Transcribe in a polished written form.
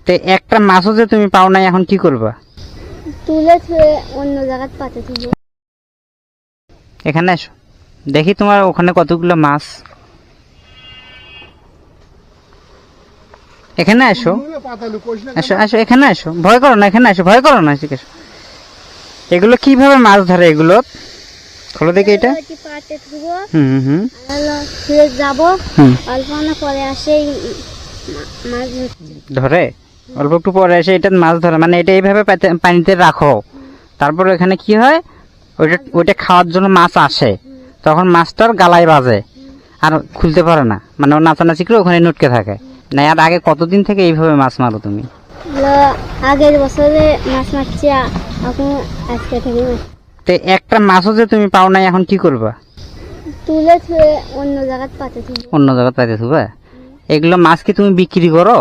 তে একটা মাছও যে তুমি পাও নাই, এখন কি করবা? তুলে থুয়ে অন্য জায়গায় পাতে দিব। এখানে এসো, দেখি তোমার ওখানে কতগুলো মাছ। এখানে এসো, এসো এসো, এখানে এসো, ভয় করো না, এখানে এসো, ভয় করো না, ঠিক আছে। এগুলো কিভাবে মাছ ধরে এগুলো? খোলো দেখি এটা। পাতে দিব, হুম হুম ফিরে যাব, হুম। অল্প না পরে আসেই মাছ ধরে অল্প একটু পরে এসে এটা মাছ ধরে, মানে এটা এইভাবে পানিতে রাখো, তারপর এখানে কি হয়, ওইটা খাওয়ার জন্য মাছ আসে, তখন মাছটার গালায় বাজে আর খুলতে পারে না, মানে ও নাচানাচি করে ওখানে নুটকে থাকে না। আর আগে কতদিন থেকে এইভাবে মাছ মারো তুমি? আগের বছরে মাছ মারছি, এখন আজকে থেকে তে একটা মাছও যে তুমি পাও নাই, এখন কি করবা? তুলে থুয়ে অন্য জায়গায় পাতে দিব। অন্য জায়গায় পাইতে থুবা? এগুলো মাছ কি তুমি বিক্রি করো?